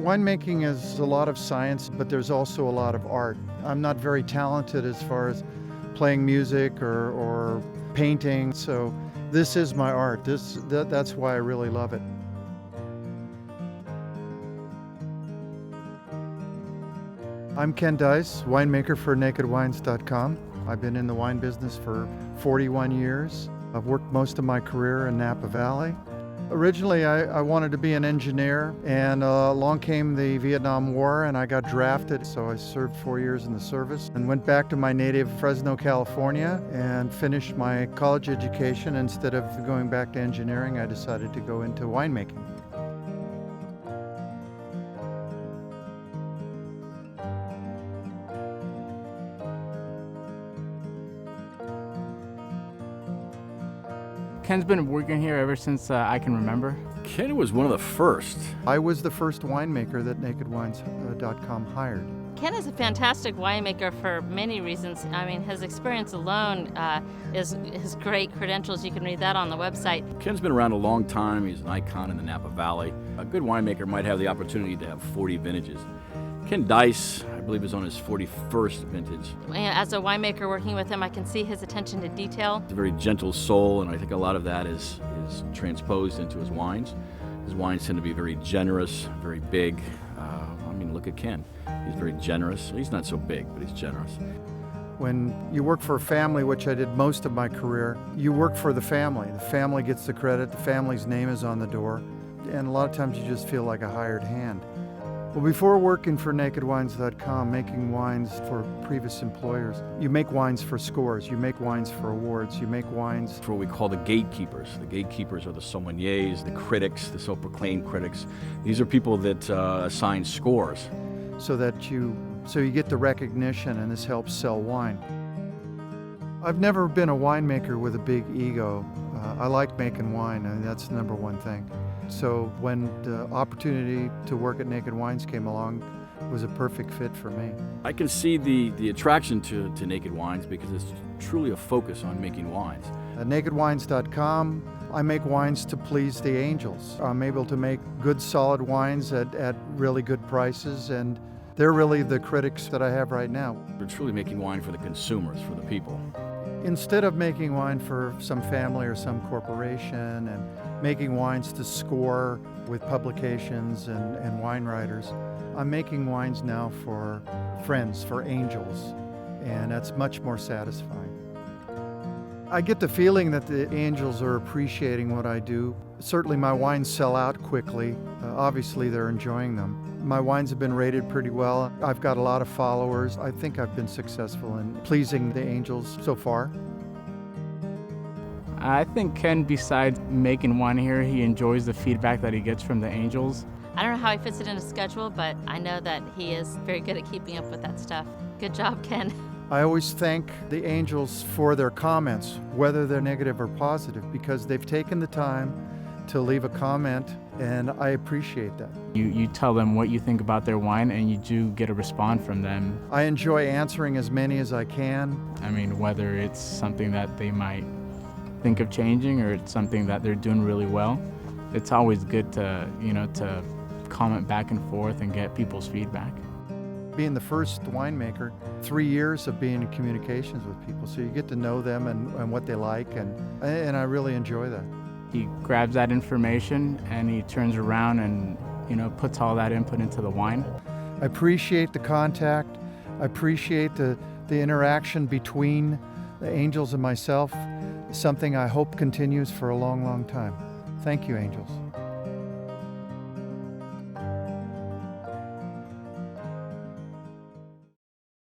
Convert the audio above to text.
Winemaking is a lot of science, but there's also a lot of art. I'm not very talented as far as playing music or painting, so this is my art. That's why I really love it. I'm Ken Deis, winemaker for NakedWines.com. I've been in the wine business for 41 years. I've worked most of my career in Napa Valley. Originally, I wanted to be an engineer, and along came the Vietnam War, and I got drafted, so I served 4 years in the service and went back to my native Fresno, California, and finished my college education. Instead of going back to engineering, I decided to go into winemaking. Ken's been working here ever since I can remember. Ken was one of the first. I was the first winemaker that NakedWines.com hired. Ken is a fantastic winemaker for many reasons. I mean, his experience alone is his great credentials. You can read that on the website. Ken's been around a long time. He's an icon in the Napa Valley. A good winemaker might have the opportunity to have 40 vintages. Ken Deis, I believe, is on his 41st vintage. As a winemaker working with him, I can see his attention to detail. He's a very gentle soul, and I think a lot of that is transposed into his wines. His wines tend to be very generous, very big. I mean, look at Ken. He's very generous. He's not so big, but he's generous. When you work for a family, which I did most of my career, you work for the family. The family gets the credit, the family's name is on the door, and a lot of times you just feel like a hired hand. Well, before working for NakedWines.com, making wines for previous employers, you make wines for scores, you make wines for awards, you make wines For what we call the gatekeepers. The gatekeepers are the sommeliers, the critics, the self-proclaimed critics. These are people that assign scores. so you get the recognition, and this helps sell wine. I've never been a winemaker with a big ego. I like making wine, and that's the number one thing. So when the opportunity to work at Naked Wines came along, it was a perfect fit for me. I can see the attraction to Naked Wines because it's truly a focus on making wines. At NakedWines.com, I make wines to please the angels. I'm able to make good, solid wines at really good prices, and they're really the critics that I have right now. We're truly making wine for the consumers, for the people. Instead of making wine for some family or some corporation and making wines to score with publications and wine writers, I'm making wines now for friends, for angels, and that's much more satisfying. I get the feeling that the angels are appreciating what I do. Certainly my wines sell out quickly. Obviously they're enjoying them. My wines have been rated pretty well. I've got a lot of followers. I think I've been successful in pleasing the angels so far. I think Ken, besides making wine here, he enjoys the feedback that he gets from the angels. I don't know how he fits it in his schedule, but I know that he is very good at keeping up with that stuff. Good job, Ken. I always thank the angels for their comments, whether they're negative or positive, because they've taken the time to leave a comment, and I appreciate that. You tell them what you think about their wine, and you do get a response from them. I enjoy answering as many as I can. I mean, whether it's something that they might think of changing or it's something that they're doing really well, it's always good to, to comment back and forth and get people's feedback. Being the first winemaker, 3 years of being in communications with people, so you get to know them and what they like, and I really enjoy that. He grabs that information and he turns around and, puts all that input into the wine. I appreciate the contact. I appreciate the interaction between the angels and myself, something I hope continues for a long, long time. Thank you, angels.